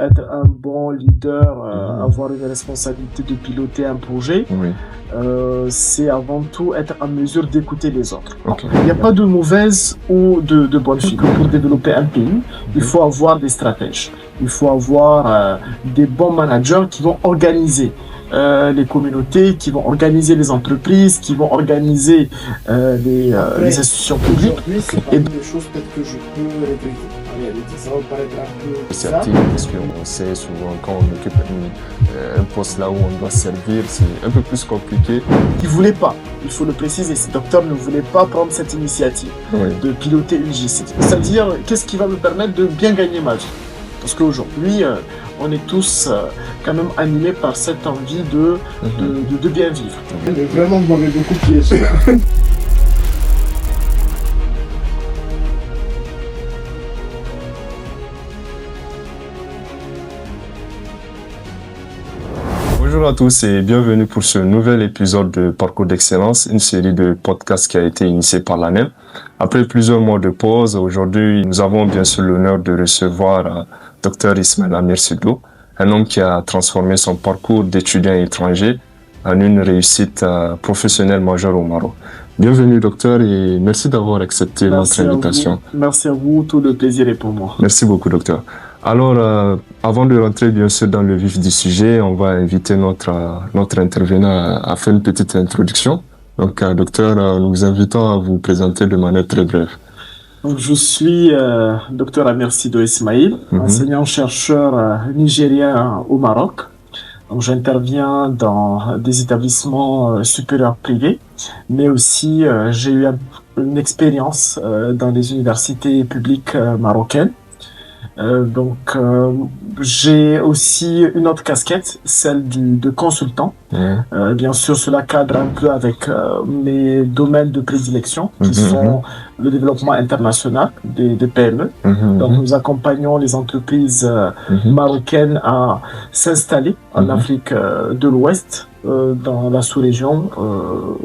Être un bon leader, Mhm. avoir une responsabilité de piloter un projet, Oui, c'est avant tout être en mesure d'écouter les autres. ok. Il n'y a pas de mauvaise ou de bonne figure. Pour développer un pays, il Mhm. faut avoir des stratèges. Il faut avoir des bons managers qui vont organiser les communautés, qui vont organiser les entreprises, qui vont organiser les institutions publiques. Aujourd'hui, c'est Et parmi les choses peut-être que je peux regretter. En réalité, ça va paraître un peu bizarre. Certain, parce qu'on sait souvent quand on occupe un poste là où on doit servir, c'est un peu plus compliqué. qui ne voulait pas, il faut le préciser, ce docteur ne voulait pas prendre cette initiative Oui. de piloter une GC. C'est-à-dire, qu'est-ce qui va me permettre de bien gagner ma vie? Parce qu'aujourd'hui, on est tous quand même animés par cette envie de bien vivre. Mais vraiment, vous m'avez beaucoup piégé. Bonjour à tous et bienvenue pour ce nouvel épisode de Parcours d'Excellence, une série de podcasts qui a été initiée par l'ANEM. Après plusieurs mois de pause, aujourd'hui, nous avons bien sûr l'honneur de recevoir Dr Ismail Amir Sidou, un homme qui a transformé son parcours d'étudiant étranger en une réussite professionnelle majeure au Maroc. Bienvenue docteur et merci d'avoir accepté notre invitation. Merci à vous, tout le plaisir est pour moi. Merci beaucoup docteur. Alors, avant de rentrer bien sûr dans le vif du sujet, on va inviter notre intervenant à faire une petite introduction. Donc, docteur, nous vous invitons à vous présenter de manière très brève. Donc, je suis docteur Amir Sidou Ismail, enseignant-chercheur nigérien au Maroc. Donc, j'interviens dans des établissements supérieurs privés, mais aussi j'ai eu une expérience dans les universités publiques marocaines. J'ai aussi une autre casquette, celle de consultant. Bien sûr, cela cadre un peu avec mes domaines de prédilection, qui sont le développement international des PME. Donc, nous accompagnons les entreprises marocaines à s'installer en Afrique de l'Ouest, dans la sous-région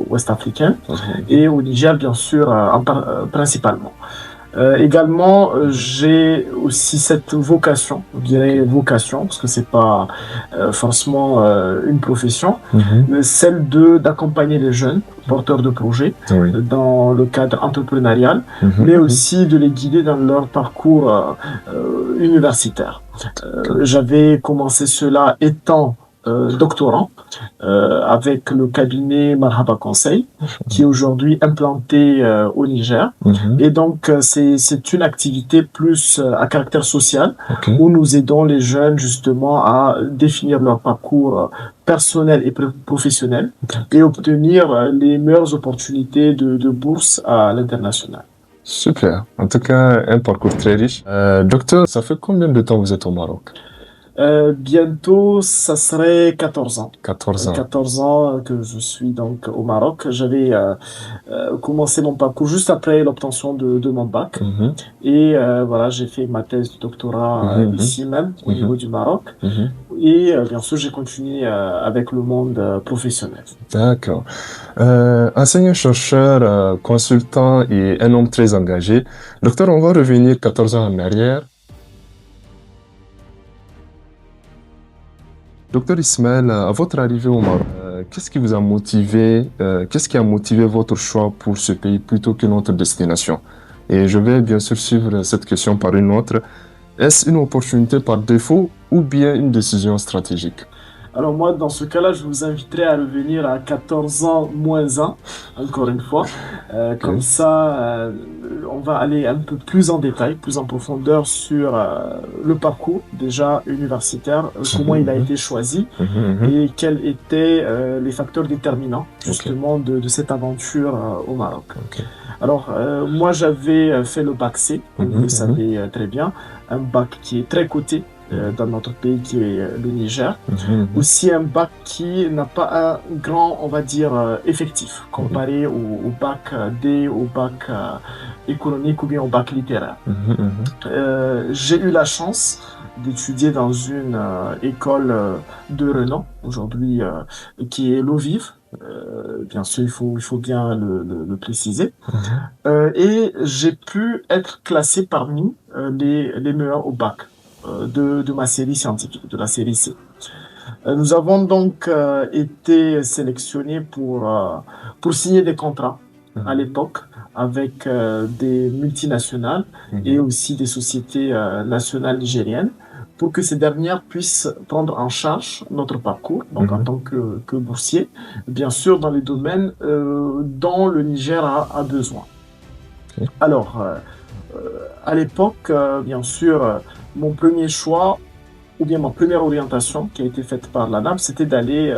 ouest africaine, et au Niger, bien sûr, principalement. Également, j'ai aussi cette vocation, je dirais vocation, parce que c'est pas forcément une profession, celle d'accompagner les jeunes porteurs de projets dans le cadre entrepreneurial, mais aussi de les guider dans leur parcours universitaire. J'avais commencé cela étant doctorant avec le cabinet Marhaba Conseil qui est aujourd'hui implanté au Niger et donc c'est une activité plus à caractère social où nous aidons les jeunes justement à définir leur parcours personnel et professionnel et obtenir les meilleures opportunités de bourse à l'international. Super, en tout cas un parcours très riche. Docteur, ça fait combien de temps vous êtes au Maroc? Bientôt, ça serait 14 ans. 14 ans. 14 ans que je suis donc au Maroc. J'avais commencé mon parcours juste après l'obtention de mon bac. Et voilà, j'ai fait ma thèse de doctorat ici même, au niveau du Maroc. Et bien sûr, j'ai continué avec le monde professionnel. D'accord. Enseignant-chercheur, consultant et un homme très engagé. Docteur, on va revenir 14 ans en arrière. Docteur Ismail, à votre arrivée au Maroc, qu'est-ce qui vous a motivé, qu'est-ce qui a motivé votre choix pour ce pays plutôt qu'une autre destination? Et je vais bien sûr suivre cette question par une autre. Est-ce une opportunité par défaut ou bien une décision stratégique? Alors moi, dans ce cas-là, je vous inviterai à revenir à 14 ans moins 1, encore une fois. Comme ça, on va aller un peu plus en détail, plus en profondeur sur le parcours déjà universitaire, comment il a été choisi et quels étaient les facteurs déterminants justement de cette aventure au Maroc. Alors, moi, j'avais fait le bac C, vous le savez très bien, un bac qui est très coté dans notre pays qui est le Niger. Aussi un bac qui n'a pas un grand, on va dire, effectif comparé au bac D, au bac économique ou bien au bac littéraire. J'ai eu la chance d'étudier dans une école de renom aujourd'hui qui est l'eau vive. Bien sûr, il faut bien le préciser. Et j'ai pu être classé parmi les meilleurs au bac. de ma série scientifique, de la série C. Nous avons donc été sélectionnés pour signer des contrats à l'époque avec des multinationales et aussi des sociétés nationales nigériennes pour que ces dernières puissent prendre en charge notre parcours, donc en tant que boursier, bien sûr dans les domaines dont le Niger a besoin. Alors, à l'époque, bien sûr, mon premier choix, ou bien ma première orientation qui a été faite par l'ANAP, c'était d'aller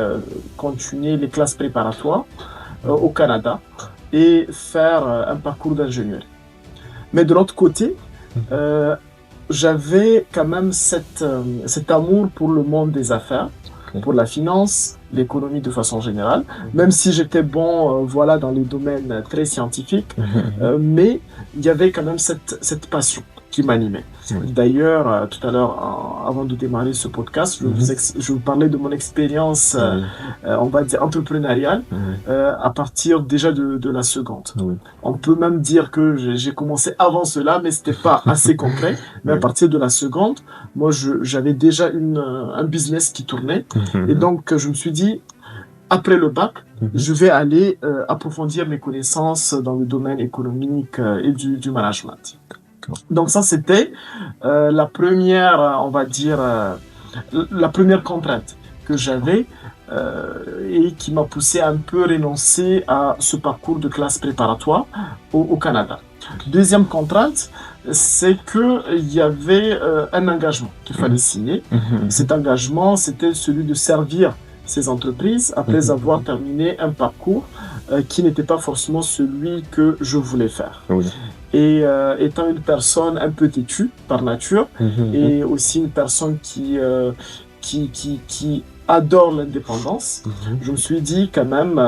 continuer les classes préparatoires au Canada et faire un parcours d'ingénieur. Mais de l'autre côté, j'avais quand même cet amour pour le monde des affaires, pour la finance, l'économie de façon générale, même si j'étais bon voilà, dans les domaines très scientifiques, mais il y avait quand même cette passion qui m'animait. D'ailleurs, tout à l'heure, avant de démarrer ce podcast, je vous parlais de mon expérience, on va dire, entrepreneuriale, à partir déjà de la seconde. On peut même dire que j'ai commencé avant cela, mais c'était pas assez concret. Mais à partir de la seconde, moi, j'avais déjà un business qui tournait. Et donc, je me suis dit, après le bac, je vais aller approfondir mes connaissances dans le domaine économique et du management. Donc ça, c'était la première, on va dire, la première contrainte que j'avais et qui m'a poussé à un peu renoncer à ce parcours de classe préparatoire au Canada. Deuxième contrainte, c'est qu'il y avait un engagement qu'il fallait signer. Cet engagement, c'était celui de servir ces entreprises après avoir terminé un parcours qui n'était pas forcément celui que je voulais faire. Et étant une personne un peu têtue par nature et aussi une personne qui adore l'indépendance, je me suis dit quand même,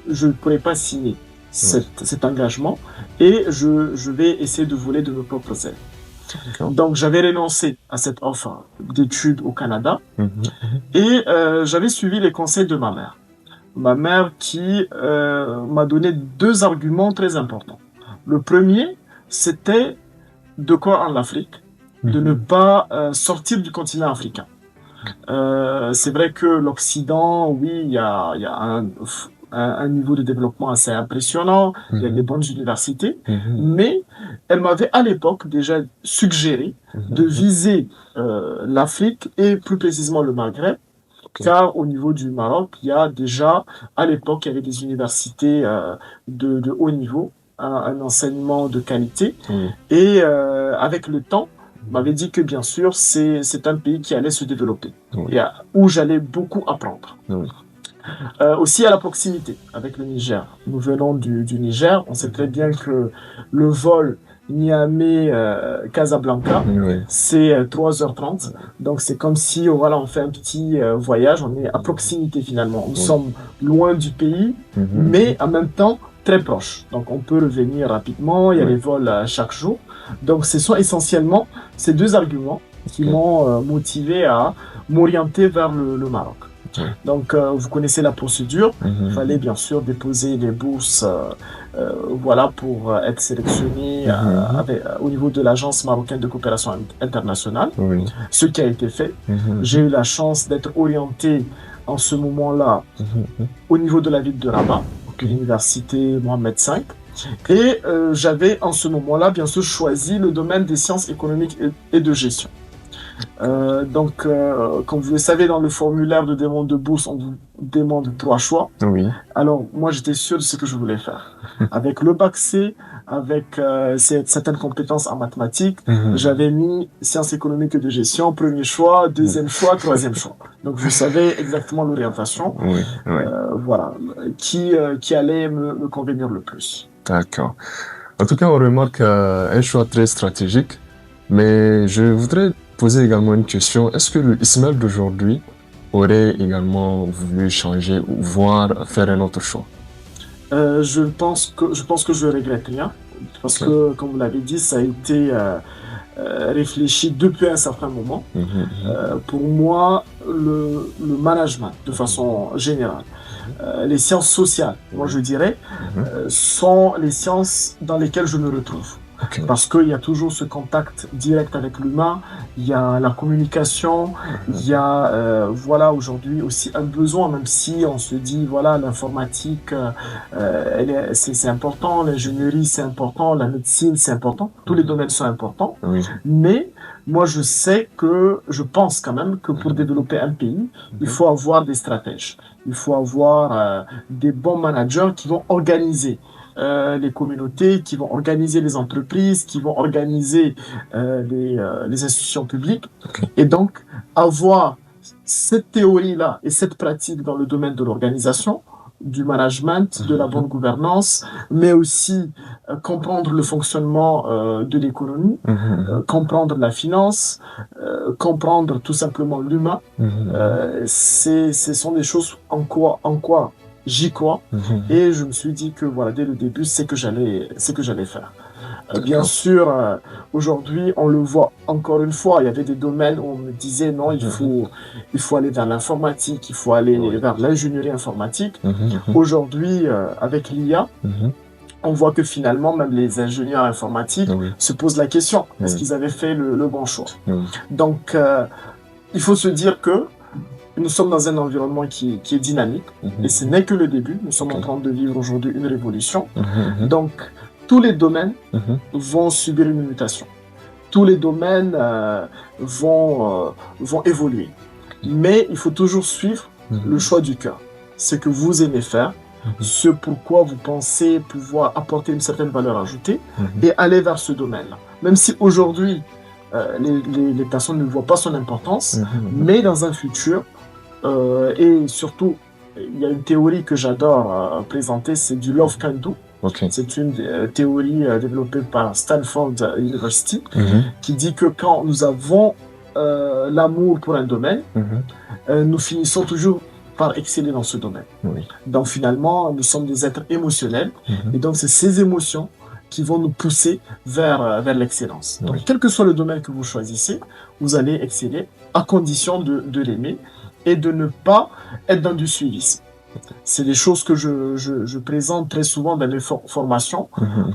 je ne pourrais pas signer cet engagement et je vais essayer de voler de mes propres ailes. Donc j'avais renoncé à cette offre d'études au Canada et j'avais suivi les conseils de ma mère. Ma mère qui m'a donné deux arguments très importants. Le premier, c'était de croire en l'Afrique, de ne pas sortir du continent africain. C'est vrai que l'Occident, oui, il y a un niveau de développement assez impressionnant, il y a des bonnes universités, mais elle m'avait à l'époque déjà suggéré de viser l'Afrique et plus précisément le Maghreb, car au niveau du Maroc, il y a déjà, à l'époque, il y avait des universités de haut niveau, un enseignement de qualité, et avec le temps, on m'avait dit que bien sûr, c'est un pays qui allait se développer, et où j'allais beaucoup apprendre. Aussi à la proximité avec le Niger. Nous venons du Niger, on sait très bien que le vol Niamey-Casablanca, c'est 3h30. Donc c'est comme si voilà, on fait un petit voyage, on est à proximité finalement. Nous sommes loin du pays, mais en même temps très proches. Donc on peut revenir rapidement, il y a des vols chaque jour. Donc ce sont essentiellement ces deux arguments qui m'ont motivé à m'orienter vers le Maroc. Donc, vous connaissez la procédure. Il fallait bien sûr déposer les bourses voilà, pour être sélectionné au niveau de l'Agence marocaine de coopération internationale, ce qui a été fait. J'ai eu la chance d'être orienté en ce moment-là au niveau de la ville de Rabat, l'université Mohamed V. Et j'avais en ce moment-là, bien sûr, choisi le domaine des sciences économiques et de gestion. Donc, comme vous le savez, dans le formulaire de demande de bourse, on vous demande 3 choix. Alors, moi, j'étais sûr de ce que je voulais faire. Avec le bac C, avec certaines compétences en mathématiques, j'avais mis sciences économiques et de gestion, premier choix, deuxième choix, troisième choix. Donc, je savais exactement l'orientation, voilà, qui allait me convenir le plus. D'accord. En tout cas, on remarque un choix très stratégique, mais je voudrais poser également une question. Est-ce que le Ismaël d'aujourd'hui aurait également voulu changer ou voire faire un autre choix? Je pense que je regrette rien. Parce que, comme vous l'avez dit, ça a été réfléchi depuis un certain moment. Pour moi, le management, de façon générale, les sciences sociales, moi je dirais, sont les sciences dans lesquelles je me retrouve. Ok. Parce qu'il y a toujours ce contact direct avec l'humain, il y a la communication, il y a voilà aujourd'hui aussi un besoin, même si on se dit voilà l'informatique c'est important, l'ingénierie c'est important, la médecine c'est important, tous les domaines sont importants, Oui. mais moi je pense quand même que pour développer un pays, il faut avoir des stratèges, il faut avoir des bons managers qui vont organiser les communautés, qui vont organiser les entreprises, qui vont organiser les institutions publiques. Okay. Et donc, avoir cette théorie-là et cette pratique dans le domaine de l'organisation, du management, de la bonne gouvernance, mais aussi comprendre le fonctionnement de l'économie, comprendre la finance, comprendre tout simplement l'humain. Ce sont des choses en quoi j'y crois, et je me suis dit que voilà, dès le début, c'est que j'allais faire. Bien sûr, aujourd'hui, on le voit encore une fois, il y avait des domaines où on me disait non, il faut aller vers l'informatique, il faut aller vers l'ingénierie informatique. Aujourd'hui, avec l'IA, on voit que finalement, même les ingénieurs informatiques se posent la question, est-ce qu'ils avaient fait le bon choix? Donc, il faut se dire que nous sommes dans un environnement qui est dynamique, et ce n'est que le début. Nous sommes en train de vivre aujourd'hui une révolution. Donc, tous les domaines vont subir une mutation. Tous les domaines vont évoluer. Mais il faut toujours suivre le choix du cœur. Ce que vous aimez faire, ce pourquoi vous pensez pouvoir apporter une certaine valeur ajoutée, et aller vers ce domaine-là. Même si aujourd'hui, les personnes ne voient pas son importance, mais dans un futur, et surtout, il y a une théorie que j'adore présenter, c'est du Love Can Do. C'est une théorie développée par Stanford University qui dit que quand nous avons l'amour pour un domaine, nous finissons toujours par exceller dans ce domaine. Donc finalement, nous sommes des êtres émotionnels, et donc c'est ces émotions qui vont nous pousser vers l'excellence. Donc quel que soit le domaine que vous choisissez, vous allez exceller à condition de l'aimer et de ne pas être dans du suivisme. C'est des choses que je présente très souvent dans mes formations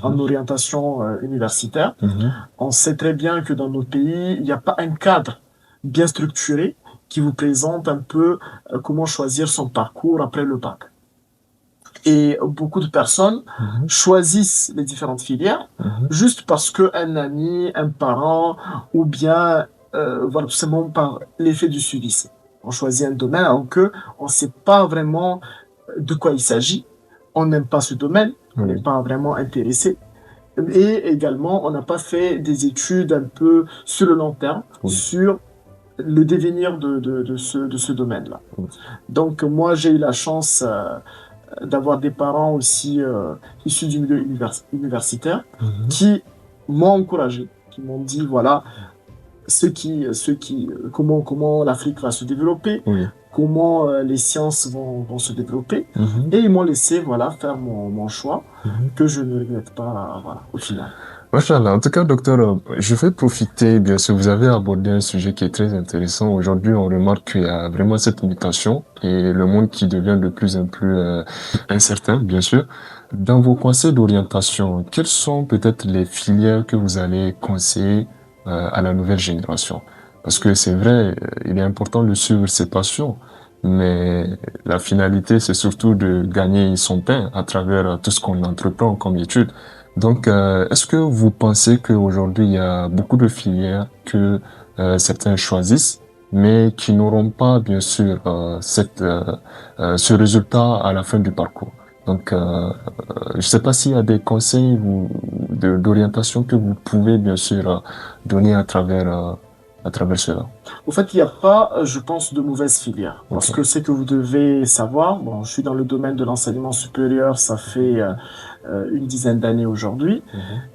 en orientation universitaire. On sait très bien que dans nos pays, il n'y a pas un cadre bien structuré qui vous présente un peu comment choisir son parcours après le bac. Et beaucoup de personnes choisissent les différentes filières juste parce qu'un ami, un parent, ou bien voilà, tout simplement par l'effet du suivisme. On choisit un domaine alors qu'on ne sait pas vraiment de quoi il s'agit, on n'aime pas ce domaine, on n'est pas vraiment intéressé, et également on n'a pas fait des études un peu sur le long terme, sur le devenir de ce domaine-là. Donc moi j'ai eu la chance d'avoir des parents aussi issus du milieu universitaire qui m'ont encouragé, qui m'ont dit voilà, comment l'Afrique va se développer, comment les sciences vont se développer, et ils m'ont laissé voilà, faire mon choix, que je ne regrette pas voilà, au final. Machallah. En tout cas, docteur, je vais profiter, bien sûr, vous avez abordé un sujet qui est très intéressant. Aujourd'hui, on remarque qu'il y a vraiment cette mutation et le monde qui devient de plus en plus incertain, bien sûr. Dans vos conseils d'orientation, quelles sont peut-être les filières que vous allez conseiller à la nouvelle génération? Parce que c'est vrai, il est important de suivre ses passions, mais la finalité, c'est surtout de gagner son pain à travers tout ce qu'on entreprend comme études. Donc, est-ce que vous pensez qu'aujourd'hui, il y a beaucoup de filières que certains choisissent, mais qui n'auront pas, bien sûr, ce résultat à la fin du parcours? Donc, je ne sais pas s'il y a des conseils d'orientation que vous pouvez, bien sûr, donner à travers cela. Au fait, il n'y a pas, je pense, de mauvaise filière. Parce que c'est que vous devez savoir, bon, je suis dans le domaine de l'enseignement supérieur, ça fait une dizaine d'années aujourd'hui,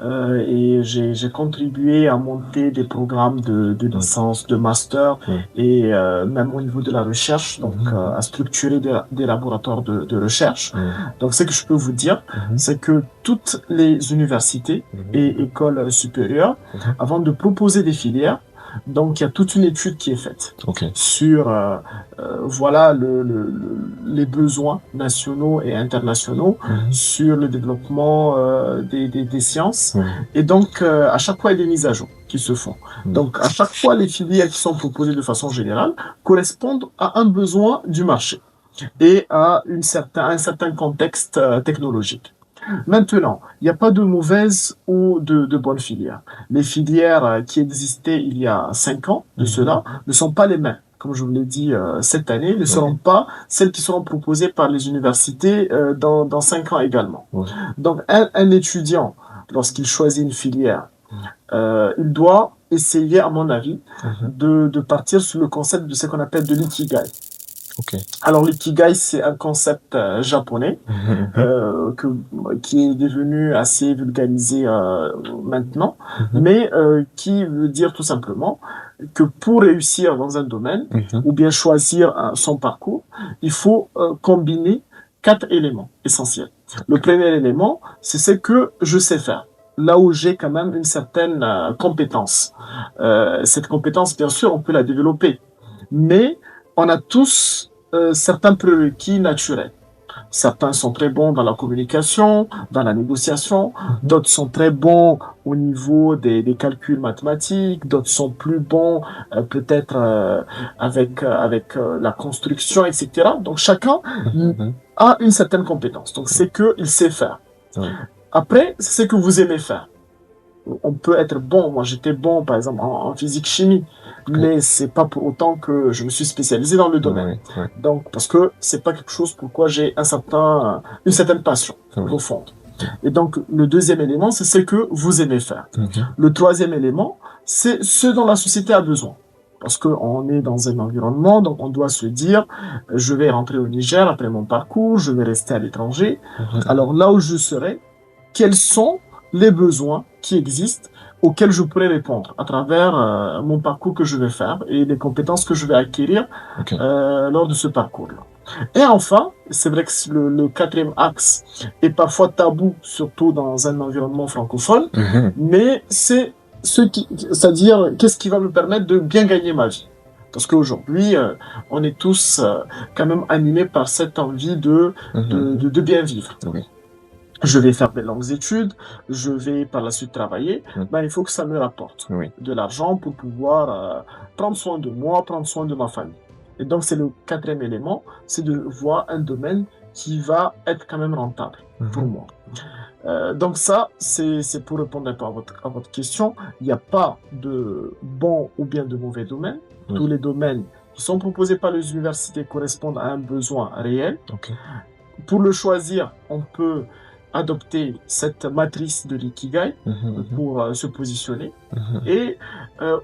et j'ai contribué à monter des programmes de licence, de master, et même au niveau de la recherche, donc à structurer des laboratoires de recherche. Donc ce que je peux vous dire, c'est que toutes les universités et écoles supérieures, avant de proposer des filières, Donc, il y a toute une étude qui est faite Ok. sur voilà les besoins nationaux et internationaux, sur le développement des sciences. Et donc, à chaque fois, il y a des mises à jour qui se font. Donc, à chaque fois, les filières qui sont proposées de façon générale correspondent à un besoin du marché et à un certain contexte technologique. Maintenant, il n'y a pas de mauvaises ou de bonnes filières. Les filières qui existaient il y a 5 ans de cela ne sont pas les mêmes. Comme je vous l'ai dit, cette année ne seront pas celles qui seront proposées par les universités dans 5 ans également. Donc, un étudiant, lorsqu'il choisit une filière, il doit essayer, à mon avis, de partir sur le concept de ce qu'on appelle de l'ikigai. Okay. Alors l'ikigai, c'est un concept japonais qui est devenu assez vulgarisé maintenant, mais qui veut dire tout simplement que pour réussir dans un domaine ou bien choisir son parcours, il faut combiner 4 éléments essentiels. Le premier élément, c'est ce que je sais faire, là où j'ai quand même une certaine compétence. Cette compétence, bien sûr, on peut la développer, mais on a tous certains prérequis naturels. Certains sont très bons dans la communication, dans la négociation, d'autres sont très bons au niveau des calculs mathématiques, d'autres sont plus bons peut-être avec la construction, etc. Donc chacun a une certaine compétence. Donc c'est qu'il sait faire. Après, c'est ce que vous aimez faire. On peut être bon. Moi, j'étais bon, par exemple, en physique-chimie, mais c'est pas pour autant que je me suis spécialisé dans le domaine. Donc, parce que c'est pas quelque chose pourquoi j'ai une certaine passion profonde. Et donc, le deuxième élément, c'est ce que vous aimez faire. Le troisième élément, c'est ce dont la société a besoin. Parce qu'on est dans un environnement, donc on doit se dire, je vais rentrer au Niger après mon parcours, je vais rester à l'étranger. Alors là où je serai, quels sont les besoins qui existent auxquels je pourrais répondre à travers mon parcours que je vais faire et les compétences que je vais acquérir lors de ce parcours-là. Et enfin, c'est vrai que le quatrième axe est parfois tabou, surtout dans un environnement francophone, mais c'est-à-dire qu'est-ce qui va me permettre de bien gagner ma vie. Parce qu'aujourd'hui, on est tous quand même animés par cette envie de bien vivre. Je vais faire des longues études, je vais par la suite travailler, il faut que ça me rapporte de l'argent pour pouvoir prendre soin de moi, prendre soin de ma famille. Et donc c'est le quatrième élément, c'est de voir un domaine qui va être quand même rentable pour moi. Donc ça, c'est pour répondre un peu à votre question. Il n'y a pas de bon ou bien de mauvais domaine. Tous les domaines qui sont proposés par les universités correspondent à un besoin réel. Pour le choisir, on peut adopter cette matrice de l'ikigai pour se positionner. Et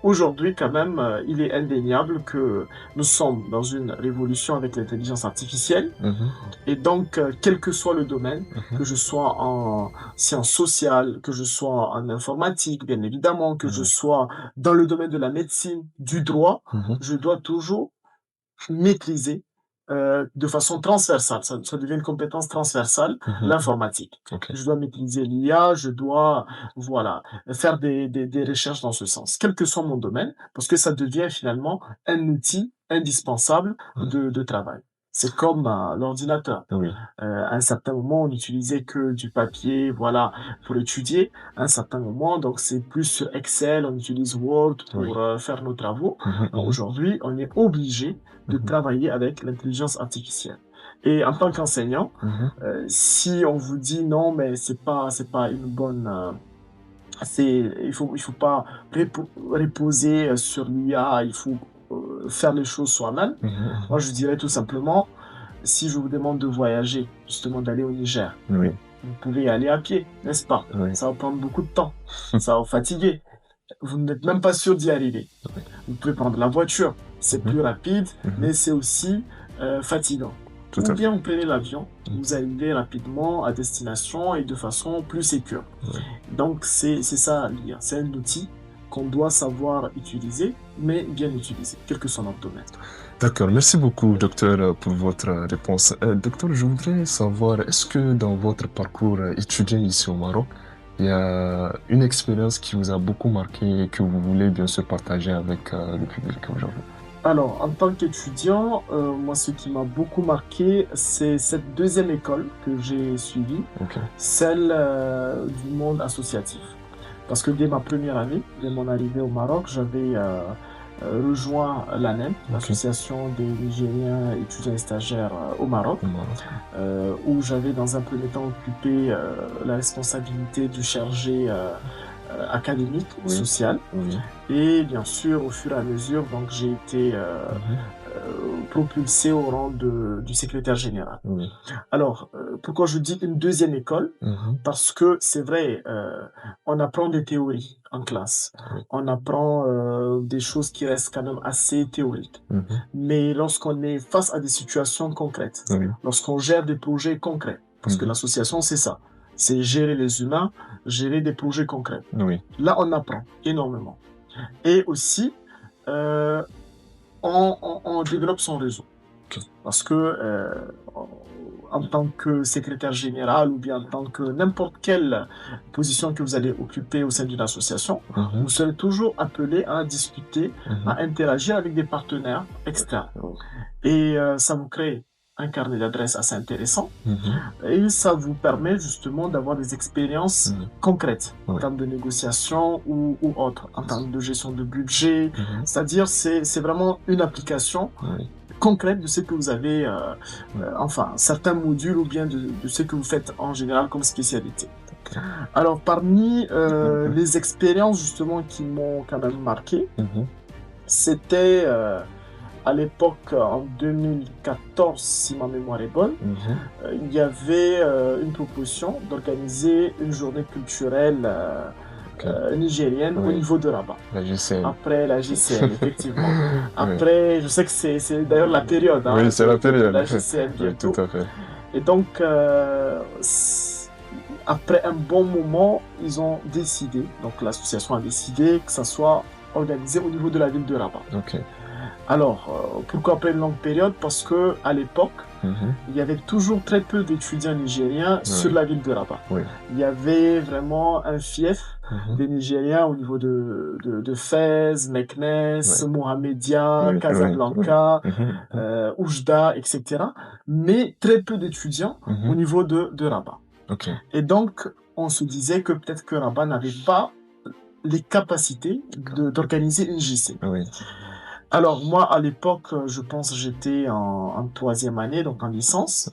aujourd'hui, quand même, il est indéniable que nous sommes dans une révolution avec l'intelligence artificielle. Et donc, quel que soit le domaine, que je sois en sciences sociales, que je sois en informatique, bien évidemment, que je sois dans le domaine de la médecine, du droit, je dois toujours maîtriser de façon transversale, ça devient une compétence transversale, l'informatique. Je dois maîtriser l'IA, je dois faire des recherches dans ce sens, quel que soit mon domaine, parce que ça devient finalement un outil indispensable de travail. C'est comme l'ordinateur. À un certain moment, on n'utilisait que du papier, pour étudier. À un certain moment, donc c'est plus sur Excel, on utilise Word pour faire nos travaux. Aujourd'hui, on est obligé de travailler avec l'intelligence artificielle. Et en tant qu'enseignant, si on vous dit non, mais c'est pas une bonne, il faut pas reposer sur l'IA, il faut faire les choses soi-même. Moi, je dirais tout simplement, si je vous demande de voyager, justement d'aller au Niger, vous pouvez y aller à pied, n'est-ce pas? Ça va prendre beaucoup de temps, ça va vous fatiguer. Vous n'êtes même pas sûr d'y arriver. Vous pouvez prendre la voiture, c'est plus rapide, mais c'est aussi fatigant. Ou bien vous prenez l'avion, vous arrivez rapidement à destination et de façon plus sécure. Donc c'est ça l'IA, c'est un outil qu'on doit savoir utiliser, mais bien utiliser, quel que soit notre domaine. D'accord, merci beaucoup docteur pour votre réponse. Docteur, je voudrais savoir, est-ce que dans votre parcours étudiant ici au Maroc, il y a une expérience qui vous a beaucoup marqué et que vous voulez bien sûr partager avec le public aujourd'hui. Alors, en tant qu'étudiant, moi, ce qui m'a beaucoup marqué, c'est cette deuxième école que j'ai suivie, Ok. celle du monde associatif. Parce que dès ma première année, dès mon arrivée au Maroc, j'avais rejoint l'ANEM, l'association des Nigériens étudiants et stagiaires au Maroc, où j'avais dans un premier temps occupé la responsabilité du chargé académique, social. Et bien sûr, au fur et à mesure, donc j'ai été propulsé au rang du secrétaire général. Alors, pourquoi je dis une deuxième école? Parce que c'est vrai, on apprend des théories en classe. On apprend des choses qui restent quand même assez théoriques. Mais lorsqu'on est face à des situations concrètes, lorsqu'on gère des projets concrets, parce que l'association, c'est ça. C'est gérer les humains, gérer des projets concrets. Là, on apprend énormément. Et aussi, on développe son réseau. Parce que en tant que secrétaire général ou bien en tant que n'importe quelle position que vous allez occuper au sein d'une association, vous serez toujours appelé à discuter, à interagir avec des partenaires externes. Et ça vous crée un carnet d'adresses assez intéressant et ça vous permet justement d'avoir des expériences concrètes en termes de négociation ou autre, en termes de gestion de budget. C'est-à-dire c'est vraiment une application concrète de ce que vous avez, enfin, certains modules ou bien de ce que vous faites en général comme spécialité. Alors, parmi les expériences justement qui m'ont quand même marqué, c'était à l'époque, en 2014, si ma mémoire est bonne, il y avait une proposition d'organiser une journée culturelle nigérienne au niveau de Rabat. La GCN. Après la GCN, effectivement. Après, je sais que c'est d'ailleurs la période. Oui, c'est la période. La GCN bientôt. Oui, tout à fait. Et donc, après un bon moment, ils ont décidé, donc l'association a décidé que ça soit organisé au niveau de la ville de Rabat. Alors, pourquoi après une longue période? Parce que à l'époque, il y avait toujours très peu d'étudiants nigériens sur la ville de Rabat. Il y avait vraiment un fief des Nigériens au niveau de Fès, Meknes, Mohamedia, Casablanca, Oujda, etc. Mais très peu d'étudiants au niveau de Rabat. Et donc, on se disait que peut-être que Rabat n'avait pas les capacités d'organiser une JC. Alors moi, à l'époque, je pense j'étais en troisième année, donc en licence.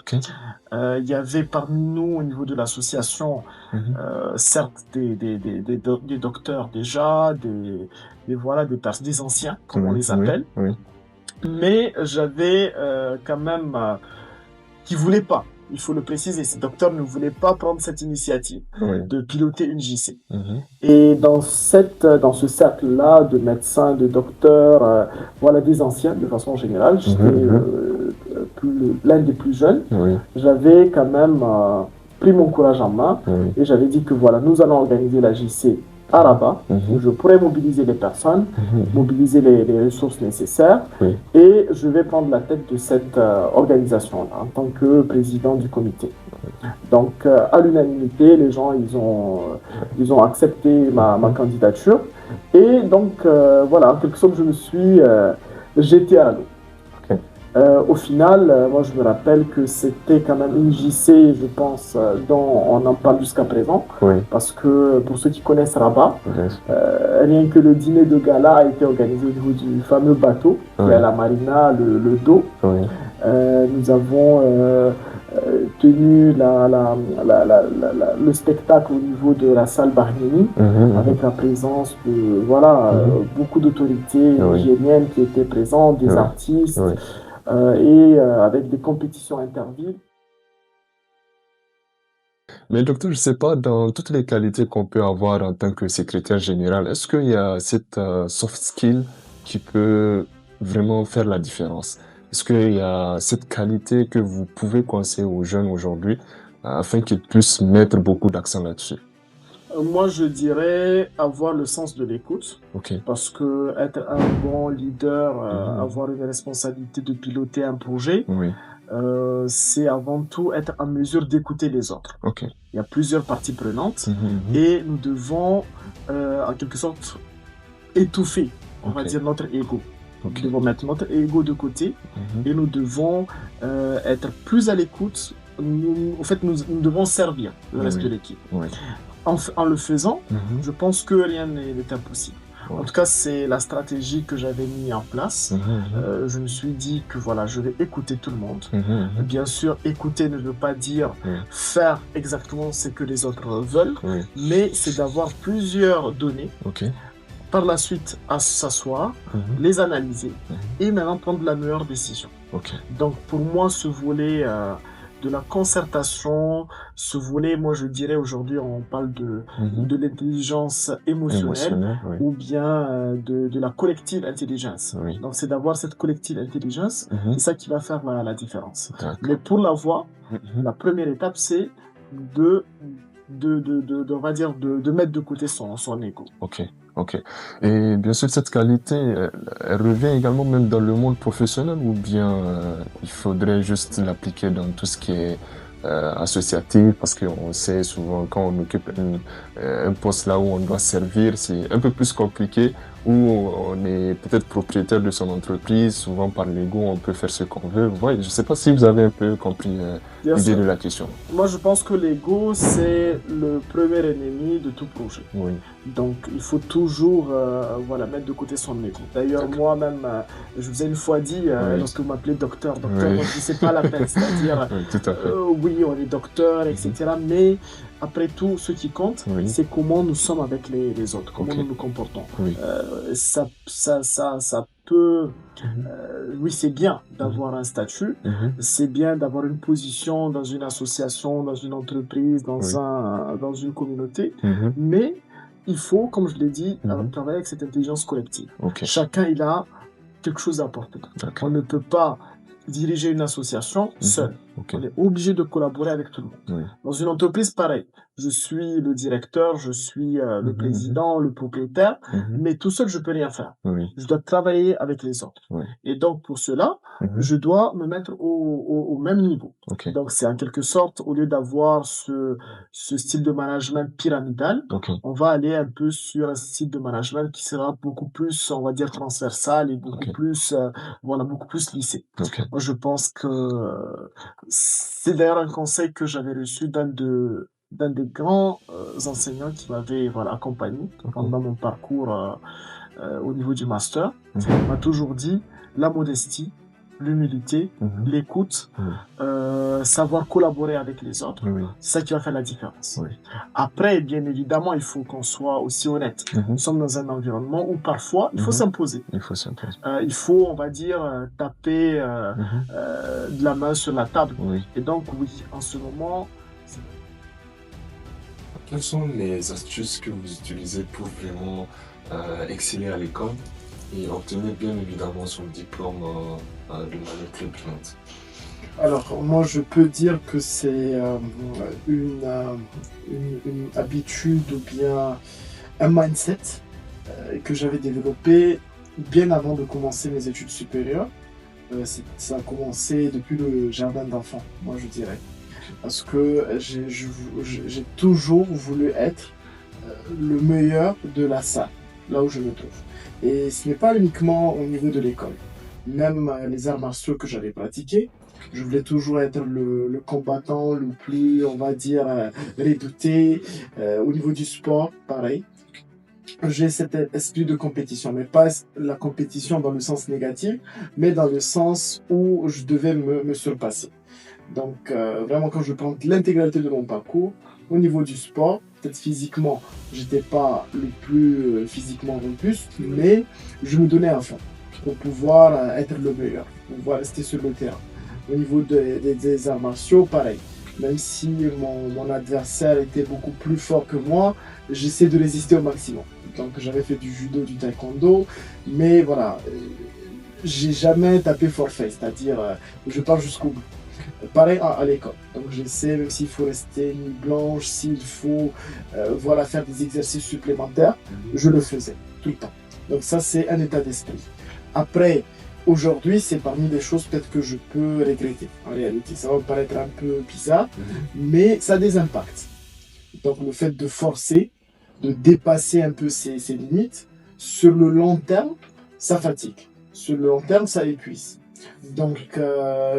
Il y avait parmi nous, au niveau de l'association, certes des docteurs déjà, des anciens, comme on les appelle. Mais j'avais quand même qui voulaient pas. Il faut le préciser, ces docteurs ne voulaient pas prendre cette initiative de piloter une JC. Et dans ce cercle-là de médecins, de docteurs, voilà, des anciens de façon générale, j'étais l'un des plus jeunes. J'avais quand même pris mon courage en main et j'avais dit que voilà, nous allons organiser la JC à Rabat, où je pourrais mobiliser les personnes, mobiliser les ressources nécessaires, et je vais prendre la tête de cette organisation-là en tant que président du comité. Donc, à l'unanimité, les gens, ils ont accepté ma candidature, et donc, voilà, en quelque sorte, je me suis jeté à l'eau. Au final, moi je me rappelle que c'était quand même une JC, je pense, dont on en parle jusqu'à présent, parce que pour ceux qui connaissent Rabat, rien que le dîner de gala a été organisé au niveau du fameux bateau, qui est à la marina, le dos. Nous avons tenu le spectacle au niveau de la salle Bargnini, avec la présence de beaucoup d'autorités nigériennes qui étaient présentes, des artistes, et avec des compétitions intervilles. Mais docteur, je ne sais pas, dans toutes les qualités qu'on peut avoir en tant que secrétaire général, est-ce qu'il y a cette soft skill qui peut vraiment faire la différence? Est-ce qu'il y a cette qualité que vous pouvez conseiller aux jeunes aujourd'hui afin qu'ils puissent mettre beaucoup d'accent là-dessus? Moi, je dirais avoir le sens de l'écoute, Ok. parce que être un bon leader, avoir une responsabilité de piloter un projet, Oui. c'est avant tout être en mesure d'écouter les autres. Ok. Il y a plusieurs parties prenantes Mhm. et nous devons, en quelque sorte, étouffer, on va Ok. dire, notre ego. Ok. Nous devons mettre notre ego de côté et nous devons être plus à l'écoute. En fait, nous devons servir le reste Oui. de l'équipe. Oui. En le faisant, Mhm. je pense que rien n'est impossible. Ouais. En tout cas, c'est la stratégie que j'avais mis en place. Mhm. Je me suis dit que voilà, je vais écouter tout le monde. Mhm. Bien sûr, écouter ne veut pas dire Oui. faire exactement ce que les autres veulent, Oui. mais c'est d'avoir plusieurs données. Ok. Par la suite, à s'asseoir, Mhm. les analyser et maintenant prendre la meilleure décision. Ok. Donc pour moi, ce volet de la concertation, ce volet, moi je dirais aujourd'hui, on parle de l'intelligence émotionnelle Émotionnel, oui. ou bien de la collective intelligence. Oui. Donc c'est d'avoir cette collective intelligence, Mhm. c'est ça qui va faire la différence. D'accord. Mais pour l'avoir, Mhm. la première étape, c'est on va dire, de mettre de côté son ego. Ok, ok. Et bien sûr, cette qualité, elle revient également même dans le monde professionnel ou bien il faudrait juste l'appliquer dans tout ce qui est associatif parce qu'on sait souvent quand on occupe un poste là où on doit servir, c'est un peu plus compliqué où on est peut-être propriétaire de son entreprise, souvent par l'ego, on peut faire ce qu'on veut. Ouais, je sais pas si vous avez un peu compris Bien l'idée sûr. de la question. Moi, je pense que l'ego, c'est le premier ennemi de tout projet. Oui, Donc, il faut toujours voilà, mettre de côté son ego. D'ailleurs, D'accord. moi-même, je vous ai une fois dit, Oui. lorsque vous m'appelez docteur, Oui. moi, je dis, c'est pas la peine. C'est-à-dire, oui, tout à fait. oui, on est docteur, etc. Mais après tout, ce qui compte, Oui. c'est comment nous sommes avec les autres, comment Ok. nous nous comportons. Oui. Ça peut... oui, c'est bien d'avoir un statut, Mhm. c'est bien d'avoir une position dans une association, dans une entreprise, Oui. dans une communauté, Mhm. mais il faut, comme je l'ai dit, Mhm. travailler avec cette intelligence collective. Ok, Chacun, il a quelque chose à apporter. d'accord. On ne peut pas diriger une association seul. Ok, On est obligé de collaborer avec tout le monde. oui. Dans une entreprise, pareil. Je suis le directeur, je suis le président, le propriétaire, Mhm. mais tout seul, je peux rien faire. Oui, Je dois travailler avec les autres. oui. Et donc, pour cela, Mhm. je dois me mettre au même niveau. Ok, Donc, c'est en quelque sorte, au lieu d'avoir ce style de management pyramidal, ok, on va aller un peu sur un style de management qui sera beaucoup plus, on va dire, transversal et beaucoup Ok. plus, voilà, beaucoup plus lissé. ok. Moi, je pense que c'est d'ailleurs un conseil que j'avais reçu d'un des grands enseignants qui m'avait voilà, accompagné pendant mon parcours au niveau du master. Mhm. Il m'a toujours dit la modestie, l'humilité, Mhm. l'écoute, Mhm. savoir collaborer avec les autres. Oui, C'est ça qui va faire la différence. oui. Après, bien évidemment, il faut qu'on soit aussi honnête. Mhm. Nous sommes dans un environnement où parfois, il faut Mhm. s'imposer. Il faut s'imposer. Il faut, on va dire, taper Mhm. de la main sur la table. Oui. Et donc, oui, en ce moment, Quelles sont les astuces que vous utilisez pour vraiment exceller à l'école et obtenir bien évidemment son diplôme de manière très brillante? Alors, moi, je peux dire que c'est une habitude ou bien un mindset que j'avais développé bien avant de commencer mes études supérieures. Ça a commencé depuis le jardin d'enfants, moi je dirais. Parce que j'ai toujours voulu être le meilleur de la salle, là où je me trouve. Et ce n'est pas uniquement au niveau de l'école. Même les arts martiaux que j'avais pratiqués, je voulais toujours être le combattant le plus, on va dire, redouté. Au niveau du sport, pareil. J'ai cet esprit de compétition, mais pas la compétition dans le sens négatif, mais dans le sens où je devais me surpasser. Donc, vraiment, quand je prends l'intégralité de mon parcours, au niveau du sport, peut-être physiquement, j'étais pas le plus physiquement robuste, mais je me donnais à fond pour pouvoir être le meilleur, pour pouvoir rester sur le terrain. Au niveau des arts martiaux, pareil. Même si mon adversaire était beaucoup plus fort que moi, j'essaie de résister au maximum. Donc j'avais fait du judo, du taekwondo, mais voilà, j'ai jamais tapé forfait, c'est-à-dire je pars jusqu'au bout. Pareil à l'école. Donc j'essaie, même s'il faut rester nuit blanche, s'il faut voilà, faire des exercices supplémentaires, je le faisais tout le temps. Donc ça, c'est un état d'esprit. Après, aujourd'hui, c'est parmi les choses peut-être que je peux regretter. En réalité, ça va me paraître un peu bizarre, mais ça a des impacts. Donc le fait de forcer, de dépasser un peu ses limites, sur le long terme, ça fatigue. Sur le long terme, ça épuise. Donc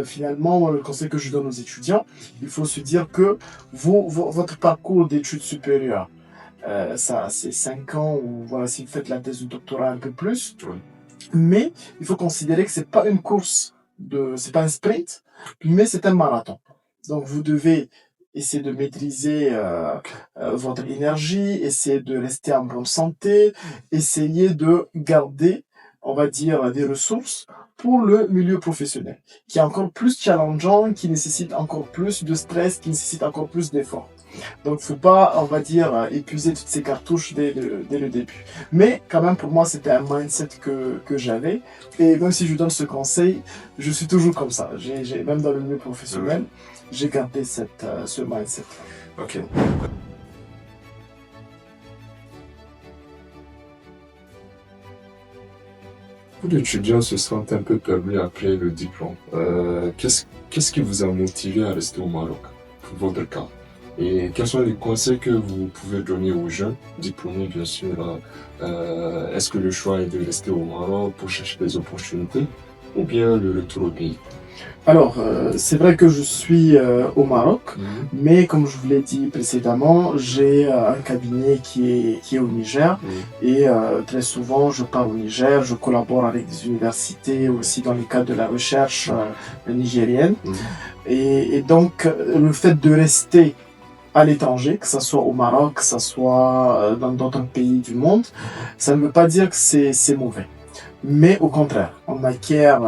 finalement, le conseil que je donne aux étudiants, il faut se dire que votre parcours d'études supérieures, ça c'est 5 ans, ou voilà, si vous faites la thèse de doctorat un peu plus, mais il faut considérer que c'est pas une course, c'est pas un sprint, mais c'est un marathon. Donc vous devez essayer de maîtriser votre énergie, essayer de rester en bonne santé, essayer de garder, on va dire, des ressources pour le milieu professionnel, qui est encore plus challengeant, qui nécessite encore plus de stress, qui nécessite encore plus d'efforts. Donc, faut pas, on va dire, épuiser toutes ces cartouches dès le début. Mais quand même, pour moi, c'était un mindset que j'avais. Et même si je donne ce conseil, je suis toujours comme ça. Même dans le milieu professionnel, j'ai gardé ce mindset. Ok. Beaucoup d'étudiants se sentent un peu perdus après le diplôme. Qu'est-ce qui vous a motivé à rester au Maroc, pour votre cas? Et quels sont les conseils que vous pouvez donner aux jeunes diplômés, bien sûr? Est-ce que le choix est de rester au Maroc pour chercher des opportunités ou bien le retour au pays? Alors, c'est vrai que je suis au Maroc, mais comme je vous l'ai dit précédemment, j'ai un cabinet qui est au Niger, et très souvent je pars au Niger, je collabore avec des universités aussi dans le cadre de la recherche nigérienne, et donc le fait de rester à l'étranger, que ce soit au Maroc, que ce soit dans d'autres pays du monde, ça ne veut pas dire que c'est mauvais. Mais au contraire, on acquiert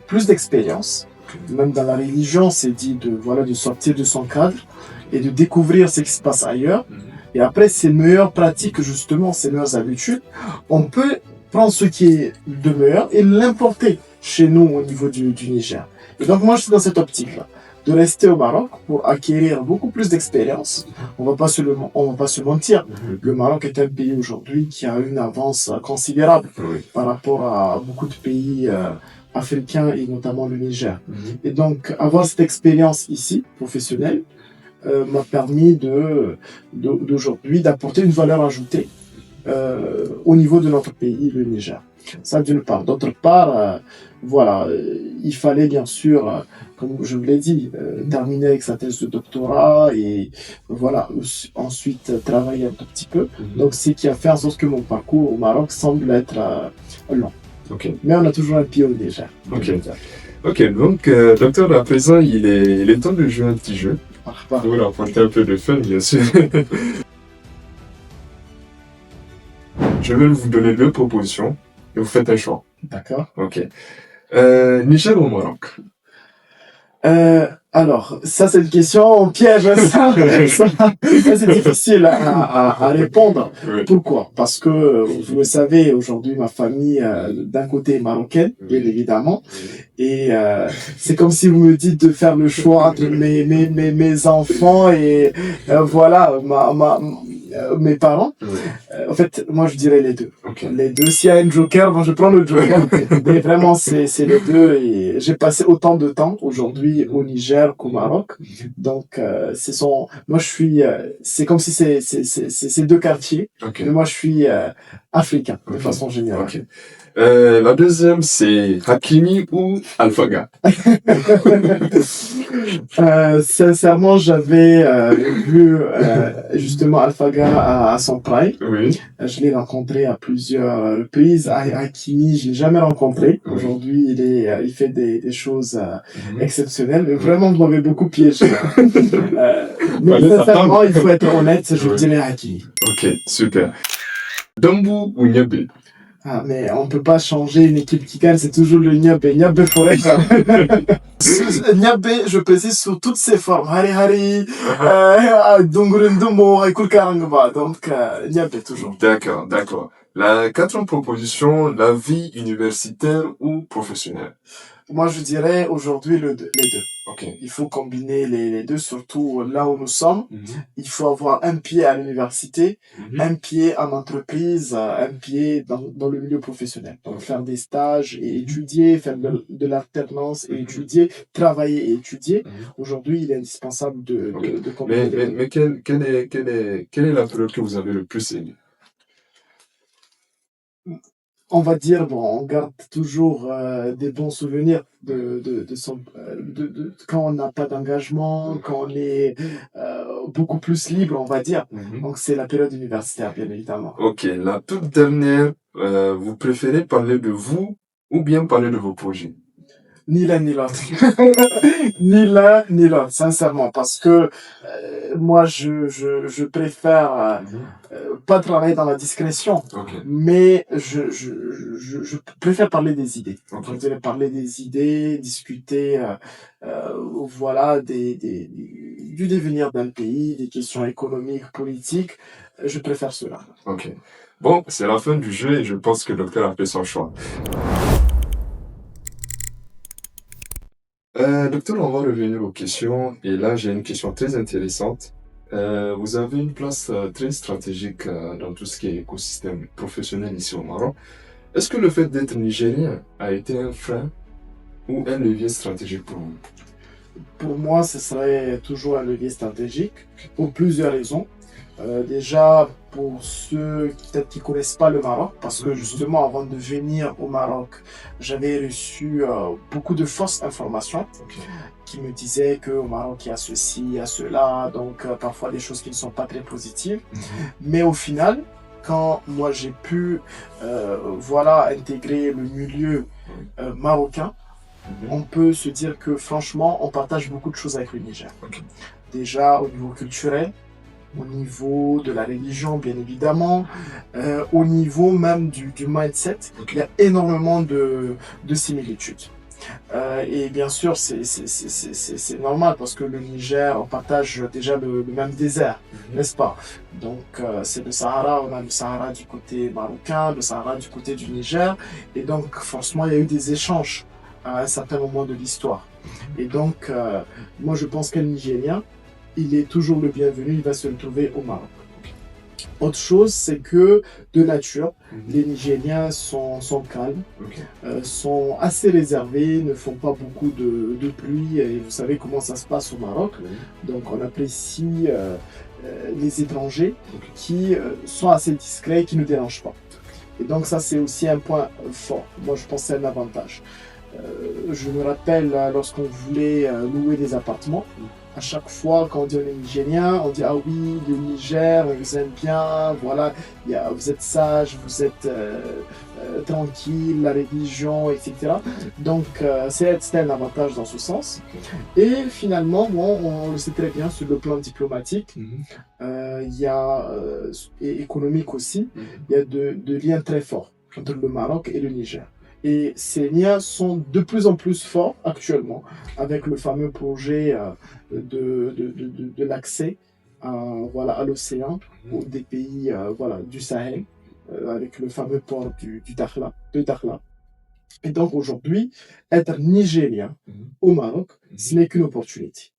plus d'expérience. Même dans la religion, c'est dit de sortir de son cadre et de découvrir ce qui se passe ailleurs. Et après, ces meilleures pratiques, justement, ces meilleures habitudes, on peut prendre ce qui est de meilleur et l'importer chez nous au niveau du Niger. Et donc, moi, je suis dans cette optique-là, de rester au Maroc pour acquérir beaucoup plus d'expérience. On va pas se mentir. Le Maroc est un pays aujourd'hui qui a une avance considérable par rapport à beaucoup de pays africains et notamment le Niger. Et donc, avoir cette expérience ici, professionnelle, m'a permis d'aujourd'hui d'apporter une valeur ajoutée au niveau de notre pays, le Niger. Ça d'une part. D'autre part, voilà, il fallait bien sûr, comme je vous l'ai dit, terminer avec sa thèse de doctorat et voilà, ensuite travailler un tout petit peu. Donc, c'est ce qui a fait en sorte que mon parcours au Maroc semble être long. Mais on a toujours un pied au Niger. Donc, docteur, à présent, il est temps de jouer un petit jeu. Pour apporter un peu de fun, bien sûr. Je vais vous donner 2 propositions et vous faites un choix. D'accord. Ok. Niger ou Maroc? Alors, ça c'est une question piège, ça c'est difficile à répondre. Pourquoi? Parce que, vous le savez, aujourd'hui ma famille d'un côté est marocaine, bien évidemment, et c'est comme si vous me dites de faire le choix entre mes enfants et voilà mes parents. En fait, moi je dirais les deux. Les deux. S'il y a un joker, moi je prends le joker. Mais vraiment, c'est les deux. Et j'ai passé autant de temps aujourd'hui au Niger qu'au Maroc. Donc, moi je suis, c'est comme si c'est 2 quartiers. Mais moi je suis africain de façon générale. La deuxième, c'est Hakimi ou Alphaga? Sincèrement, j'avais vu justement Alphaga à son prime. Je l'ai rencontré à plusieurs reprises. Hakimi, je l'ai jamais rencontré. Aujourd'hui, il fait des choses exceptionnelles. Mais vraiment, vous m'avez beaucoup piégé. Mais sincèrement, il faut être honnête, je dirais Hakimi. Ok, super. Dambou ou Niabé? Ah, mais on peut pas changer une équipe qui gagne, c'est toujours le Niabé. Niabé Forêt. Niabé, je précise sur toutes ses formes. Hari, Dongurundumo, Ekulkarangba. Donc, Niabé toujours. D'accord. La quatrième proposition, la vie universitaire ou professionnelle. Moi, je dirais aujourd'hui les deux. Ok. Il faut combiner les deux, surtout là où nous sommes. Mhm. Il faut avoir un pied à l'université, Mhm. un pied en entreprise, un pied dans le milieu professionnel. Donc, faire des stages et étudier, faire de l'alternance et étudier, travailler et étudier. Aujourd'hui, il est indispensable de combiner les deux. Mais quelle est la période que vous avez le plus aimé? On va dire, bon, on garde toujours des bons souvenirs quand on n'a pas d'engagement, quand on est beaucoup plus libre, on va dire. Donc, c'est la période universitaire, bien évidemment. Ok, la toute dernière, vous préférez parler de vous ou bien parler de vos projets? Ni l'un ni l'autre. Ni l'un ni l'autre, sincèrement, parce que moi, je préfère pas travailler dans la discrétion, mais je préfère parler des idées. Je préfère parler des idées, discuter, voilà, du devenir d'un pays, des questions économiques, politiques. Je préfère cela. Ok. Bon, c'est la fin du jeu et je pense que le docteur a fait son choix. Docteur, on va revenir aux questions. Et là, j'ai une question très intéressante. Vous avez une place très stratégique dans tout ce qui est écosystème professionnel ici au Maroc. Est-ce que le fait d'être nigérien a été un frein ou un levier stratégique pour vous? Pour moi, ce serait toujours un levier stratégique pour plusieurs raisons. Déjà, pour ceux peut-être qui ne connaissent pas le Maroc, parce que justement, avant de venir au Maroc, j'avais reçu beaucoup de fausses informations qui me disaient qu'au Maroc, il y a ceci, il y a cela, donc parfois des choses qui ne sont pas très positives. Mais au final, quand moi j'ai pu voilà, intégrer le milieu marocain, on peut se dire que franchement, on partage beaucoup de choses avec le Niger. Déjà au niveau culturel, au niveau de la religion, bien évidemment, au niveau même du mindset, il y a énormément de similitudes. Et bien sûr, c'est normal parce que le Niger, on partage déjà le même désert, n'est-ce pas? Donc, c'est le Sahara, on a le Sahara du côté marocain, le Sahara du côté du Niger, et donc forcément, il y a eu des échanges à un certain moment de l'histoire. Et donc, moi, je pense qu'un Nigérien, il est toujours le bienvenu, il va se retrouver au Maroc. Autre chose, c'est que de nature, les Nigériens sont calmes, sont assez réservés, ne font pas beaucoup de pluie, et vous savez comment ça se passe au Maroc. Donc on apprécie les étrangers qui sont assez discrets, qui ne dérangent pas. Et donc ça, c'est aussi un point fort. Moi, je pense que c'est un avantage. Je me rappelle lorsqu'on voulait louer des appartements, à chaque fois quand on dit on est nigérien, on dit ah oui, le Niger, on vous aime bien, voilà, vous êtes sage, vous êtes tranquille, la religion, etc. Donc c'est un avantage dans ce sens. Et finalement, bon, on le sait très bien sur le plan diplomatique, il y a, et économique aussi, il y a de liens très forts entre le Maroc et le Niger. Et ces liens sont de plus en plus forts actuellement avec le fameux projet de l'accès à l'océan des pays du Sahel, avec le fameux port de Dakhla. Et donc aujourd'hui, être nigérien au Maroc, ce n'est qu'une opportunité.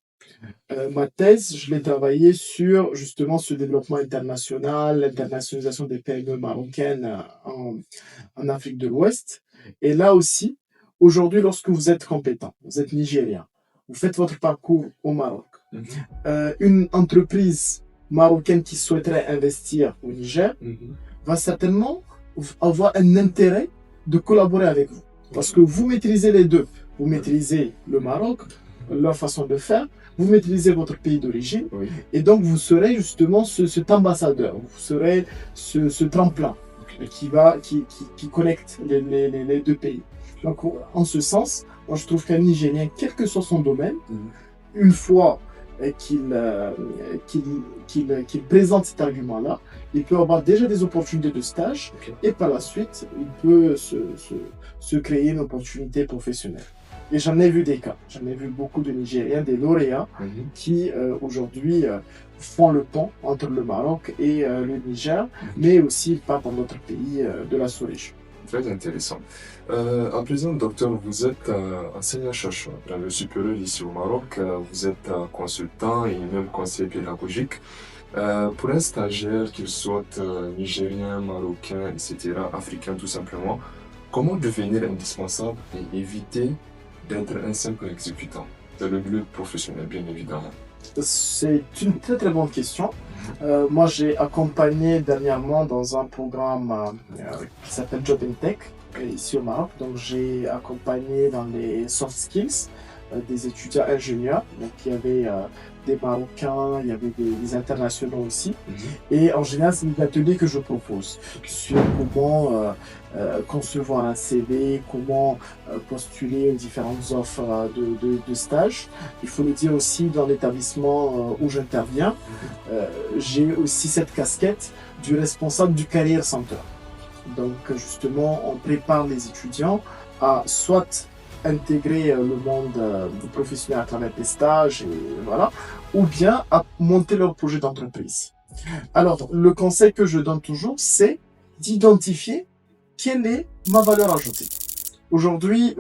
Ma thèse, je l'ai travaillée sur justement ce développement international, l'internationalisation des PME marocaines en Afrique de l'Ouest. Et là aussi, aujourd'hui, lorsque vous êtes compétent, vous êtes nigérien, vous faites votre parcours au Maroc, une entreprise marocaine qui souhaiterait investir au Niger va certainement avoir un intérêt de collaborer avec vous. Parce que vous maîtrisez les deux. Vous maîtrisez le Maroc, leur façon de faire, vous maîtrisez votre pays d'origine, et donc vous serez justement cet ambassadeur, vous serez ce tremplin qui connecte les deux pays. Donc en ce sens, moi je trouve qu'un Nigérien, quel que soit son domaine, une fois qu'il présente cet argument-là, il peut avoir déjà des opportunités de stage et par la suite, il peut se créer une opportunité professionnelle. Et j'en ai vu des cas. J'en ai vu beaucoup de Nigériens, des lauréats, qui aujourd'hui font le pont entre le Maroc et le Niger, mais aussi ils partent dans d'autres pays de la sous-région. Très intéressant. À présent, docteur, vous êtes enseignant-chercheur dans le supérieur ici au Maroc. Vous êtes consultant et même conseiller pédagogique. Pour un stagiaire, qu'il soit nigérien, marocain, etc., africain tout simplement, comment devenir indispensable et éviter d'être un simple exécutant dans le milieu professionnel, bien évidemment? C'est une très très bonne question. Moi, j'ai accompagné dernièrement dans un programme qui s'appelle Job in Tech, ici au Maroc. Donc, j'ai accompagné dans les soft skills des étudiants ingénieurs. Donc, il y avait des Marocains, il y avait des internationaux aussi. Et en général, c'est des ateliers que je propose sur comment concevoir un CV, comment postuler aux différentes offres de stage. Il faut le dire aussi, dans l'établissement où j'interviens, j'ai aussi cette casquette du responsable du Career Center. Donc justement, on prépare les étudiants à soit intégrer le monde professionnel à travers des stages, et voilà, ou bien à monter leur projet d'entreprise. Alors, le conseil que je donne toujours, c'est d'identifier quelle est ma valeur ajoutée. Aujourd'hui,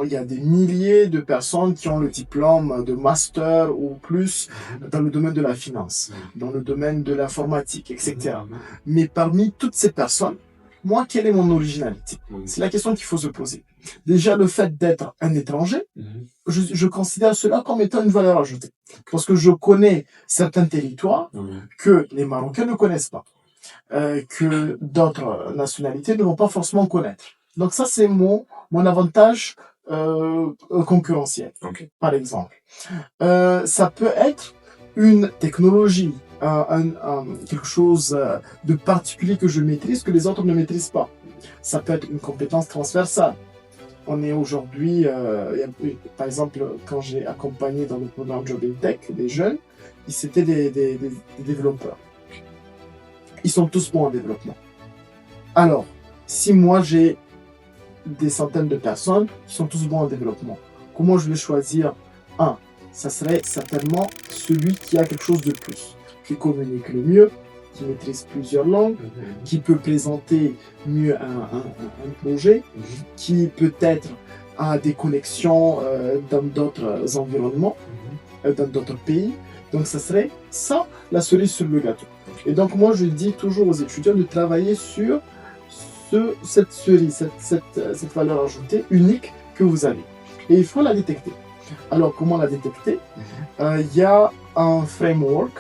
il y a des milliers de personnes qui ont le diplôme de master ou plus dans le domaine de la finance, dans le domaine de l'informatique, etc. Mais parmi toutes ces personnes, moi, quelle est mon originalité? C'est la question qu'il faut se poser. Déjà, le fait d'être un étranger, je considère cela comme étant une valeur ajoutée. Parce que je connais certains territoires que les Marocains ne connaissent pas, que d'autres nationalités ne vont pas forcément connaître. Donc ça, c'est mon avantage concurrentiel, par exemple. Ça peut être une technologie, quelque chose de particulier que je maîtrise, que les autres ne maîtrisent pas. Ça peut être une compétence transversale. On est aujourd'hui, par exemple, quand j'ai accompagné dans le programme Job in Tech des jeunes, c'était des développeurs. Ils sont tous bons en développement. Alors, si moi j'ai des centaines de personnes qui sont tous bons en développement, comment je vais choisir un? Ça serait certainement celui qui a quelque chose de plus, qui communique le mieux, qui maîtrise plusieurs langues, qui peut présenter mieux un projet, qui peut-être a des connexions dans d'autres environnements, dans d'autres pays. Donc ça serait ça, la cerise sur le gâteau. Et donc moi je dis toujours aux étudiants de travailler sur cette cerise, cette valeur ajoutée unique que vous avez. Et il faut la détecter. Alors comment la détecter? Il y a un framework,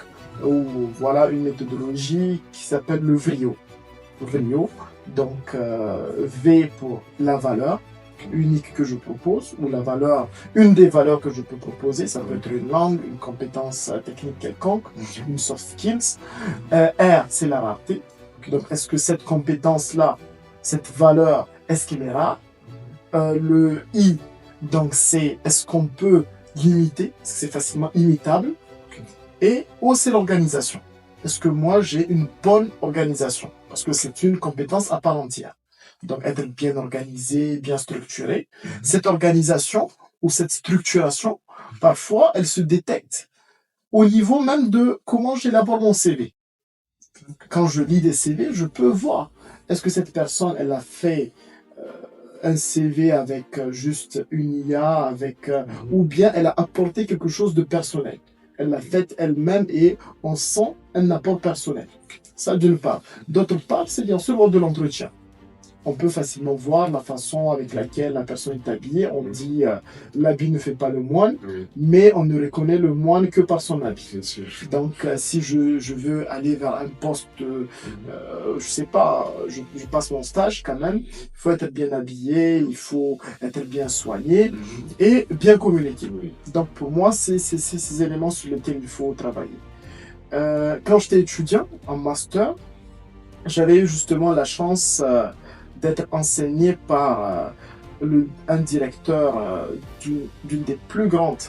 ou voilà une méthodologie qui s'appelle le VRIO. VRIO, donc V pour la valeur unique que je propose, ou la valeur, une des valeurs que je peux proposer, ça peut être une langue, une compétence technique quelconque, une soft skills. R, c'est la rareté. Donc est-ce que cette compétence-là, cette valeur, est-ce qu'elle est rare? Le I, donc c'est est-ce qu'on peut l'imiter? Est-ce que c'est facilement imitable? Et O, c'est l'organisation. Est-ce que moi, j'ai une bonne organisation? Parce que c'est une compétence à part entière. Donc, être bien organisé, bien structuré. Cette organisation ou cette structuration, parfois, elle se détecte au niveau même de comment j'élabore mon CV. Quand je lis des CV, je peux voir. Est-ce que cette personne, elle a fait un CV avec juste une IA, avec, ou bien elle a apporté quelque chose de personnel. Elle l'a faite elle-même et on sent un apport personnel. Ça d'une part. D'autre part, c'est bien sûr lors de l'entretien. On peut facilement voir la façon avec laquelle la personne est habillée. On dit l'habit ne fait pas le moine, mais on ne reconnaît le moine que par son habit. Donc si je veux aller vers un poste, je sais pas, je passe mon stage quand même, il faut être bien habillé, il faut être bien soigné et bien communiquer. Donc pour moi, c'est ces éléments sur lesquels il faut travailler. Quand j'étais étudiant en master, j'avais eu justement la chance d'être enseigné par un directeur d'une des plus grandes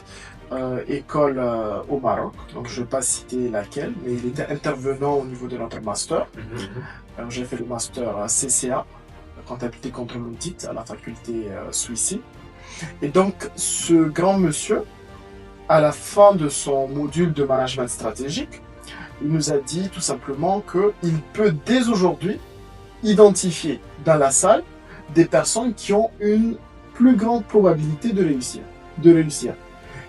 écoles au Maroc. Donc je ne vais pas citer laquelle, mais il était intervenant au niveau de notre master. J'ai fait le master CCA, comptabilité contrôle audit, à la faculté Suisse. Et donc, ce grand monsieur, à la fin de son module de management stratégique, il nous a dit tout simplement qu'il peut dès aujourd'hui identifier dans la salle des personnes qui ont une plus grande probabilité de réussir.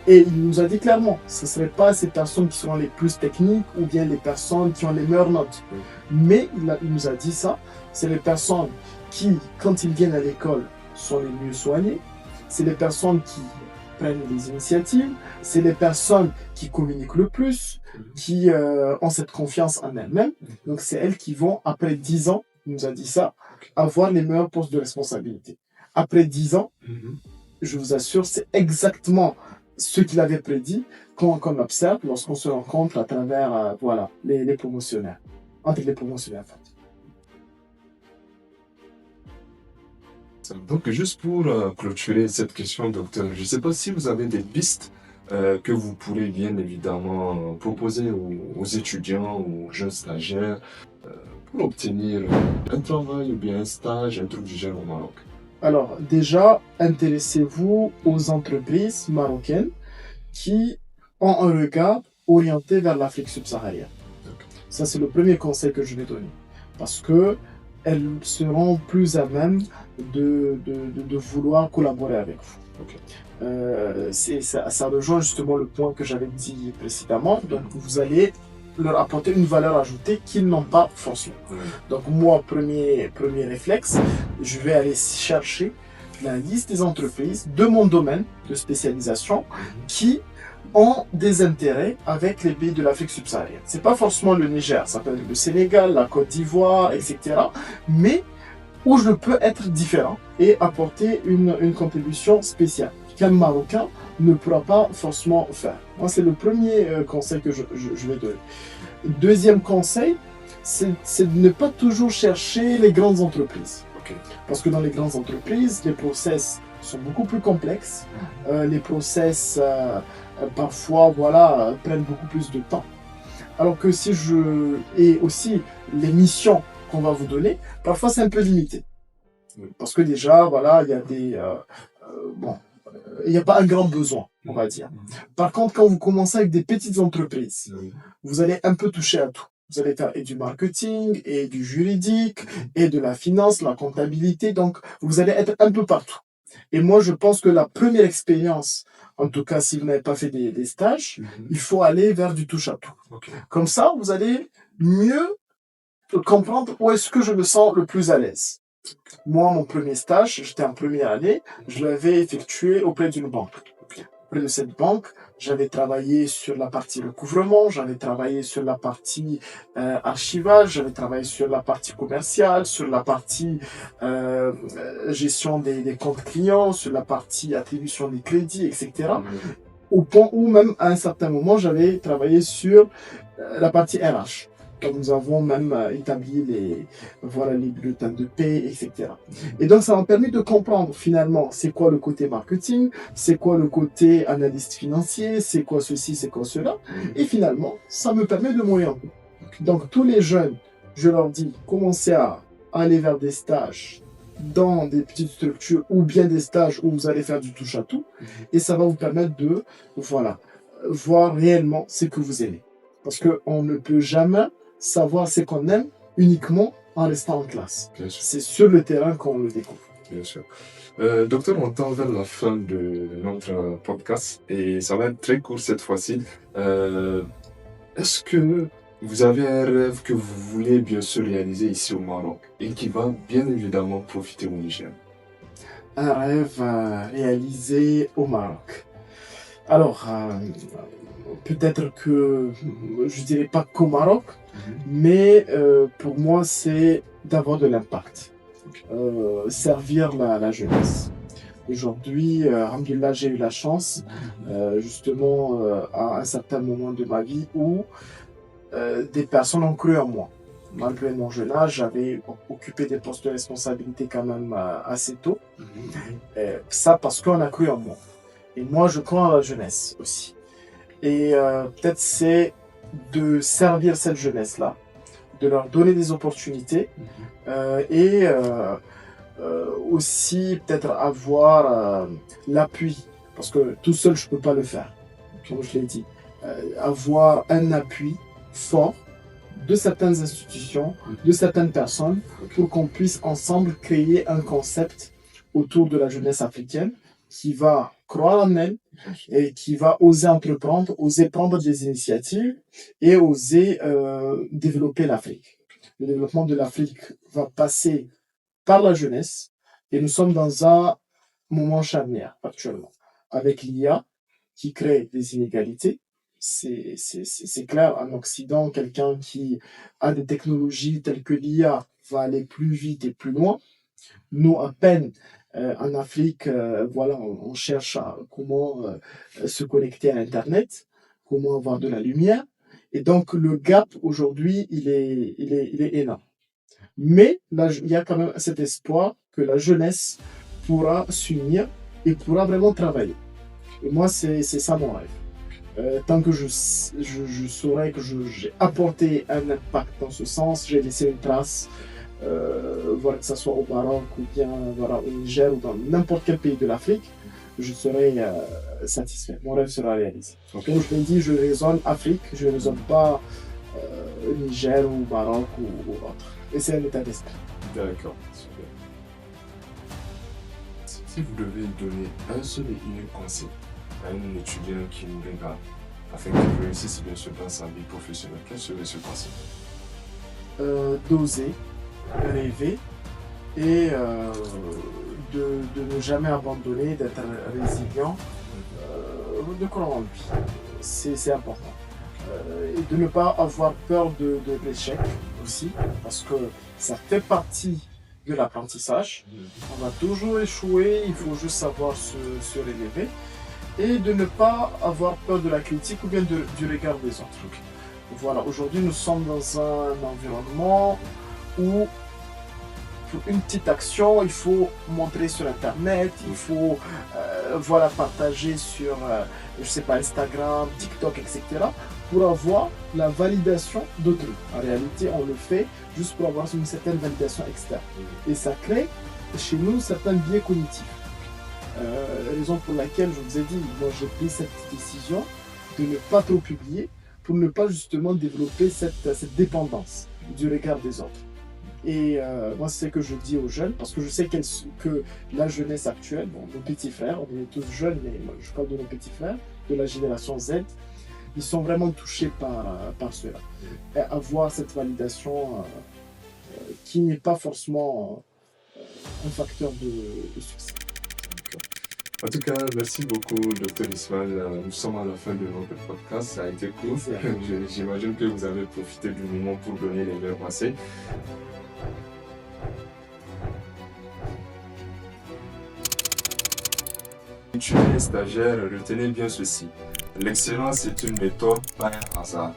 Et il nous a dit clairement, ce ne seraient pas ces personnes qui seront les plus techniques ou bien les personnes qui ont les meilleures notes. Mais il nous a dit ça, c'est les personnes qui, quand ils viennent à l'école, sont les mieux soignées. C'est les personnes qui prennent des initiatives. C'est les personnes qui communiquent le plus, qui ont cette confiance en elles-mêmes. Donc c'est elles qui vont, après 10 ans, il nous a dit ça, avoir les meilleurs postes de responsabilité. Après 10 ans, je vous assure, c'est exactement ce qu'il avait prédit qu'on observe lorsqu'on se rencontre à travers les promotionnaires, entre les promotionnaires en fait. Donc, juste pour clôturer cette question, docteur, je ne sais pas si vous avez des pistes que vous pourrez bien évidemment proposer aux étudiants, aux jeunes stagiaires pour obtenir un travail ou bien un stage, un truc du genre au Maroc. Alors, déjà, intéressez-vous aux entreprises marocaines qui ont un regard orienté vers l'Afrique subsaharienne. Ça, c'est le premier conseil que je vais donner. Parce que elles seront plus à même de vouloir collaborer avec vous. Ça rejoint justement le point que j'avais dit précédemment. Donc, vous allez leur apporter une valeur ajoutée qu'ils n'ont pas forcément. Donc, moi, premier réflexe, je vais aller chercher la liste des entreprises de mon domaine de spécialisation qui ont des intérêts avec les pays de l'Afrique subsaharienne. C'est pas forcément le Niger, ça peut être le Sénégal, la Côte d'Ivoire, etc. Mais où je peux être différent et apporter une contribution spéciale qu'un Marocain ne pourra pas forcément faire. Moi, c'est le premier conseil que je vais donner. Deuxième conseil, c'est de ne pas toujours chercher les grandes entreprises. Parce que dans les grandes entreprises, les process sont beaucoup plus complexes. Les process, parfois, prennent beaucoup plus de temps. Alors que et aussi, les missions qu'on va vous donner, parfois c'est un peu limité. Parce que déjà, il y a il n'y a pas un grand besoin, on va dire. Par contre, quand vous commencez avec des petites entreprises, vous allez un peu toucher à tout. Vous allez faire et du marketing, et du juridique, et de la finance, la comptabilité. Donc, vous allez être un peu partout. Et moi, je pense que la première expérience, en tout cas, si vous n'avez pas fait des stages, il faut aller vers du touche-à-tout. Comme ça, vous allez mieux comprendre où est-ce que je me sens le plus à l'aise. Moi, mon premier stage, j'étais en première année, je l'avais effectué auprès d'une banque. Auprès de cette banque, j'avais travaillé sur la partie recouvrement, j'avais travaillé sur la partie archivage, j'avais travaillé sur la partie commerciale, sur la partie gestion des comptes clients, sur la partie attribution des crédits, etc. Au point où même à un certain moment, j'avais travaillé sur la partie RH. Donc, nous avons même établi les bulletins de paie, etc. Et donc, ça m'a permis de comprendre finalement c'est quoi le côté marketing, c'est quoi le côté analyste financier, c'est quoi ceci, c'est quoi cela. Et finalement, ça me permet de m'orienter. Donc, tous les jeunes, je leur dis, commencez à aller vers des stages dans des petites structures ou bien des stages où vous allez faire du touche-à-tout. Et ça va vous permettre de voir réellement ce que vous aimez. Parce qu'on ne peut jamais savoir ce qu'on aime uniquement en restant en classe. C'est sur le terrain qu'on le découvre. Bien sûr. Docteur, on tend vers la fin de notre podcast et ça va être très court cette fois-ci. Est-ce que vous avez un rêve que vous voulez bien sûr réaliser ici au Maroc et qui va bien évidemment profiter au Niger? Un rêve réalisé au Maroc. Alors, peut-être que je dirais pas qu'au Maroc, mais pour moi c'est d'avoir de l'impact, servir la jeunesse. Aujourd'hui, alhamdoulilah, j'ai eu la chance, justement, à un certain moment de ma vie où des personnes ont cru en moi. Malgré mon jeune âge, j'avais occupé des postes de responsabilité quand même assez tôt. Ça parce qu'on a cru en moi. Et moi, je crois en la jeunesse aussi. Et peut-être c'est de servir cette jeunesse-là, de leur donner des opportunités et Aussi peut-être avoir l'appui, parce que tout seul je peux pas le faire, comme je l'ai dit. Avoir un appui fort de certaines institutions, de certaines personnes, pour qu'on puisse ensemble créer un concept autour de la jeunesse africaine qui va croire en elle et qui va oser entreprendre, oser prendre des initiatives et oser développer l'Afrique. Le développement de l'Afrique va passer par la jeunesse et nous sommes dans un moment charnière actuellement avec l'IA qui crée des inégalités. C'est clair, en Occident, quelqu'un qui a des technologies telles que l'IA va aller plus vite et plus loin. Nous, à peine, en Afrique, voilà, on cherche comment se connecter à Internet, comment avoir de la lumière. Et donc, le gap, aujourd'hui, il est énorme. Mais là, il y a quand même cet espoir que la jeunesse pourra s'unir et pourra vraiment travailler. Et moi, c'est ça mon rêve. Tant que je saurai que j'ai apporté un impact dans ce sens, j'ai laissé une trace, voilà, que ce soit au Maroc ou bien voilà, au Niger ou dans n'importe quel pays de l'Afrique, je serai satisfait. Mon rêve sera réalisé. Okay. Comme je l'ai dit, je raisonne Afrique, je ne raisonne pas Niger ou Maroc ou autre. Et c'est un état d'esprit. D'accord, super. Si vous devez donner un seul et unique conseil à un étudiant qui nous regarde, afin qu'il réussisse bien sûr dans sa vie professionnelle, quel serait ce conseil? D'oser, rêver et de ne jamais abandonner, d'être résilient, de croire en lui. C'est important. Et de ne pas avoir peur de l'échec aussi, parce que ça fait partie de l'apprentissage. On va toujours échouer, il faut juste savoir se relever. Et de ne pas avoir peur de la critique ou bien du regard des autres. Voilà, aujourd'hui nous sommes dans un environnement où pour une petite action, il faut montrer sur Internet, il faut voilà, partager sur je sais pas, Instagram, TikTok, etc. pour avoir la validation d'autrui. En réalité, on le fait juste pour avoir une certaine validation externe. Et ça crée chez nous certains biais cognitifs. Raison pour laquelle je vous ai dit, moi j'ai pris cette décision de ne pas trop publier pour ne pas justement développer cette dépendance du regard des autres. Et moi c'est ce que je dis aux jeunes, parce que je sais que la jeunesse actuelle, bon, nos petits frères, on est tous jeunes, mais moi, je parle de nos petits frères, de la génération Z, ils sont vraiment touchés par cela. Et avoir cette validation qui n'est pas forcément un facteur de succès. En tout cas, merci beaucoup, Dr Ismaël. Nous sommes à la fin de notre podcast. Ça a été cool. J'imagine que vous avez profité du moment pour donner les meilleurs conseils. Tu es stagiaire, retenez bien ceci. L'excellence est une méthode, pas un hasard.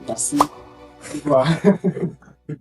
Merci. Au revoir.